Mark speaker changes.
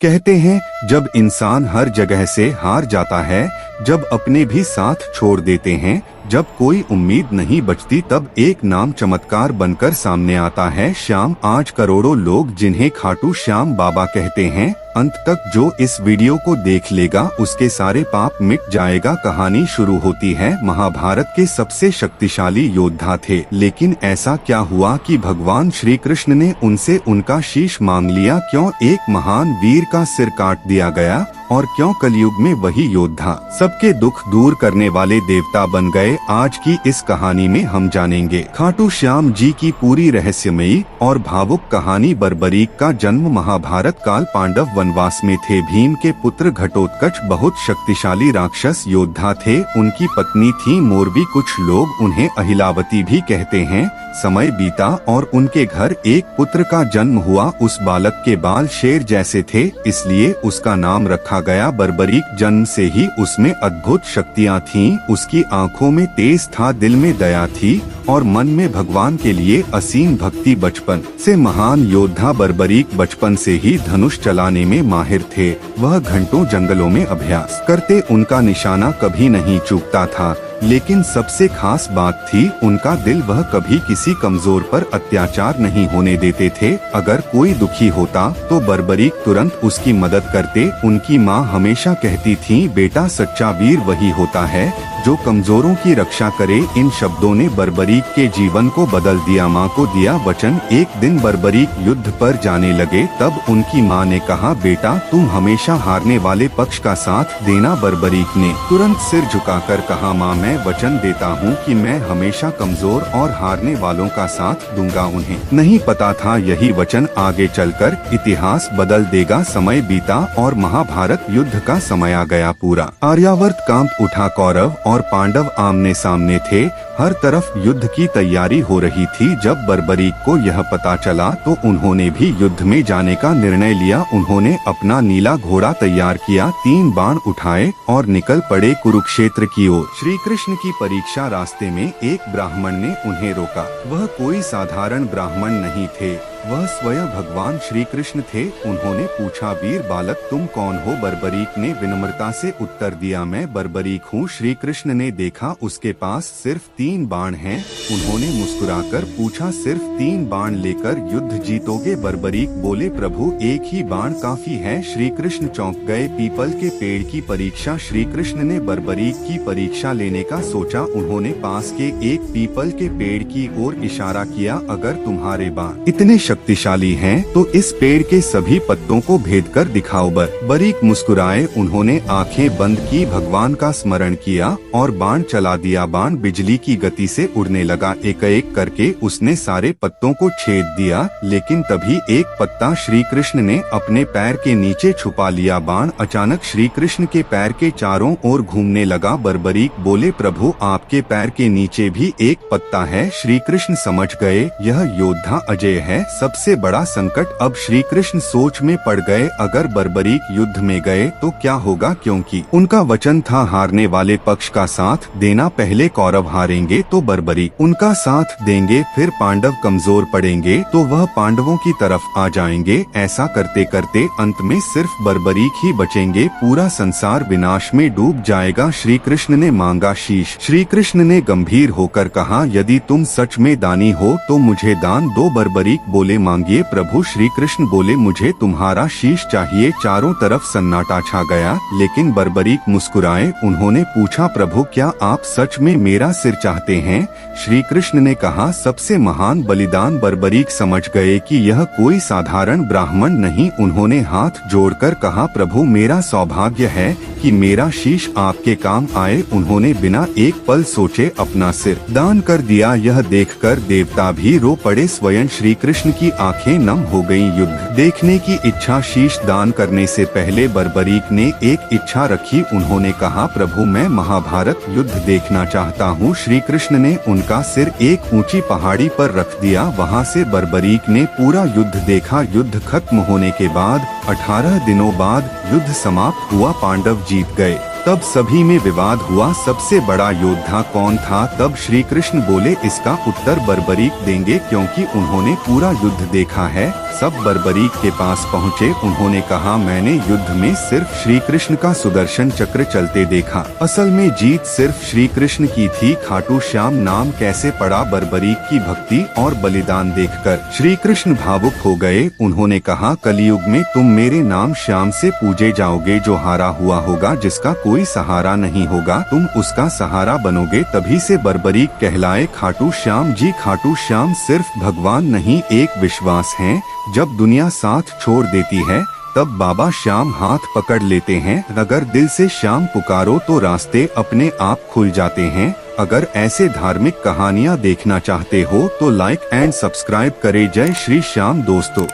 Speaker 1: कहते हैं जब इंसान हर जगह से हार जाता है, जब अपने भी साथ छोड़ देते हैं, जब कोई उम्मीद नहीं बचती, तब एक नाम चमत्कार बनकर सामने आता है, श्याम। आज करोड़ों लोग जिन्हें खाटू श्याम बाबा कहते हैं, अंत तक जो इस वीडियो को देख लेगा उसके सारे पाप मिट जाएगा। कहानी शुरू होती है। महाभारत के सबसे शक्तिशाली योद्धा थे, लेकिन ऐसा क्या हुआ कि भगवान श्री कृष्ण ने उनसे उनका शीश मांग लिया? क्यों एक महान वीर का सिर काट दिया गया और क्यों कलयुग में वही योद्धा सबके दुख दूर करने वाले देवता बन गए? आज की इस कहानी में हम जानेंगे खाटू श्याम जी की पूरी रहस्यमयी और भावुक कहानी। बर्बरीक का जन्म महाभारत काल पांडव वनवास में थे। भीम के पुत्र घटोत्कच बहुत शक्तिशाली राक्षस योद्धा थे। उनकी पत्नी थी मोरबी, कुछ लोग उन्हें अहिलावती भी कहते हैं। समय बीता और उनके घर एक पुत्र का जन्म हुआ। उस बालक के बाल शेर जैसे थे, इसलिए उसका नाम रखा गया बर्बरीक। जन्म से ही उसमें अद्भुत शक्तियाँ थीं। उसकी आंखों में तेज था, दिल में दया थी और मन में भगवान के लिए असीम भक्ति। बचपन से महान योद्धा बर्बरीक बचपन से ही धनुष चलाने में माहिर थे। वह घंटों जंगलों में अभ्यास करते, उनका निशाना कभी नहीं चूकता था। लेकिन सबसे खास बात थी उनका दिल। वह कभी किसी कमजोर पर अत्याचार नहीं होने देते थे। अगर कोई दुखी होता तो बर्बरीक तुरंत उसकी मदद करते। उनकी माँ हमेशा कहती थी, बेटा सच्चा वीर वही होता है जो कमजोरों की रक्षा करे। इन शब्दों ने बर्बरीक के जीवन को बदल दिया। माँ को दिया वचन। एक दिन बर्बरीक युद्ध पर जाने लगे, तब उनकी माँ ने कहा, बेटा तुम हमेशा हारने वाले पक्ष का साथ देना। बर्बरीक ने तुरंत सिर झुकाकर कहा, माँ मैं वचन देता हूँ कि मैं हमेशा कमजोर और हारने वालों का साथ दूंगा। उन्हें नहीं पता था यही वचन आगे चलकर इतिहास बदल देगा। समय बीता और महाभारत युद्ध का समय आ गया। पूरा आर्यावर्त कांप उठा। कौरव और पांडव आमने सामने थे। हर तरफ युद्ध की तैयारी हो रही थी। जब बर्बरीक को यह पता चला तो उन्होंने भी युद्ध में जाने का निर्णय लिया। उन्होंने अपना नीला घोड़ा तैयार किया, 3 बाण उठाए और निकल पड़े कुरुक्षेत्र की ओर। श्री कृष्ण की परीक्षा। रास्ते में एक ब्राह्मण ने उन्हें रोका। वह कोई साधारण ब्राह्मण नहीं थे, वह स्वयं भगवान श्री कृष्ण थे। उन्होंने पूछा, वीर बालक तुम कौन हो? बर्बरीक ने विनम्रता से उत्तर दिया, मैं बर्बरीक हूँ। श्री कृष्ण ने देखा उसके पास सिर्फ 3 बाण हैं। उन्होंने मुस्कुराकर पूछा, सिर्फ 3 बाण लेकर युद्ध जीतोगे? बर्बरीक बोले, प्रभु एक ही बाण काफी है। श्री कृष्ण चौंक गए। पीपल के पेड़ की परीक्षा। श्री कृष्ण ने बर्बरीक की परीक्षा लेने का सोचा। उन्होंने पास के एक पीपल के पेड़ की ओर इशारा किया, अगर तुम्हारे बाण इतने शक्तिशाली हैं तो इस पेड़ के सभी पत्तों को भेद कर दिखाओ। बर्बरीक मुस्कुराए। उन्होंने आंखें बंद की, भगवान का स्मरण किया और बाण चला दिया। बाण बिजली की गति से उड़ने लगा। एक एक करके उसने सारे पत्तों को छेद दिया, लेकिन तभी एक पत्ता श्री कृष्ण ने अपने पैर के नीचे छुपा लिया। बाण अचानक श्री कृष्ण के पैर के चारों ओर घूमने लगा। बर्बरीक बोले, प्रभु आपके पैर के नीचे भी एक पत्ता है। श्री कृष्ण समझ गए यह योद्धा अजय है। सबसे बड़ा संकट अब श्री कृष्ण सोच में पड़ गए। अगर बर्बरीक युद्ध में गए तो क्या होगा? क्योंकि उनका वचन था हारने वाले पक्ष का साथ देना। पहले कौरव हारेंगे तो बर्बरीक उनका साथ देंगे, फिर पांडव कमजोर पड़ेंगे तो वह पांडवों की तरफ आ जाएंगे। ऐसा करते करते अंत में सिर्फ बर्बरीक ही बचेंगे। पूरा संसार विनाश में डूब जाएगा। श्री कृष्ण ने मांगा शीश। श्री कृष्ण ने गंभीर होकर कहा, यदि तुम सच में दानी हो तो मुझे दान दो। बर्बरीक बोले, मांगिए प्रभु। श्री कृष्ण बोले, मुझे तुम्हारा शीश चाहिए। चारों तरफ सन्नाटा छा गया, लेकिन बर्बरीक मुस्कुराए। उन्होंने पूछा, प्रभु क्या आप सच में मेरा सिर चाहते हैं? श्री कृष्ण ने कहा, सबसे महान बलिदान। बर्बरीक समझ गए कि यह कोई साधारण ब्राह्मण नहीं। उन्होंने हाथ जोड़कर कहा, प्रभु मेरा सौभाग्य है कि मेरा शीश आपके काम आए। उन्होंने बिना एक पल सोचे अपना सिर दान कर दिया। यह देखकर देवता भी रो पड़े। स्वयं श्री कृष्ण की आंखें नम हो गईं। युद्ध देखने की इच्छा। शीश दान करने से पहले बर्बरीक ने एक इच्छा रखी। उन्होंने कहा, प्रभु मैं महाभारत युद्ध देखना चाहता हूँ। श्री कृष्ण ने उनका सिर एक ऊंची पहाड़ी पर रख दिया। वहाँ से बर्बरीक ने पूरा युद्ध देखा। युद्ध खत्म होने के बाद 18 दिनों बाद युद्ध समाप्त हुआ। पांडव जीत गए। तब सभी में विवाद हुआ, सबसे बड़ा योद्धा कौन था। तब श्री कृष्ण बोले, इसका उत्तर बर्बरीक देंगे क्योंकि उन्होंने पूरा युद्ध देखा है। सब बर्बरीक के पास पहुँचे। उन्होंने कहा, मैंने युद्ध में सिर्फ श्री कृष्ण का सुदर्शन चक्र चलते देखा, असल में जीत सिर्फ श्री कृष्ण की थी। खाटू श्याम नाम कैसे पड़ा। बर्बरीक की भक्ति और बलिदान देखकर श्री कृष्ण भावुक हो गए। उन्होंने कहा, कलयुग में तुम मेरे नाम श्याम से पूजे जाओगे। जो हारा हुआ होगा, जिसका कोई सहारा नहीं होगा, तुम उसका सहारा बनोगे, तभी से बर्बरीक कहलाए खाटू श्याम जी। खाटू श्याम सिर्फ भगवान नहीं, एक विश्वास है। जब दुनिया साथ छोड़ देती है तब बाबा श्याम हाथ पकड़ लेते हैं। अगर दिल से श्याम पुकारो तो रास्ते अपने आप खुल जाते हैं। अगर ऐसे धार्मिक कहानियाँ देखना चाहते हो तो लाइक एंड सब्सक्राइब करें। जय श्री श्याम दोस्तों।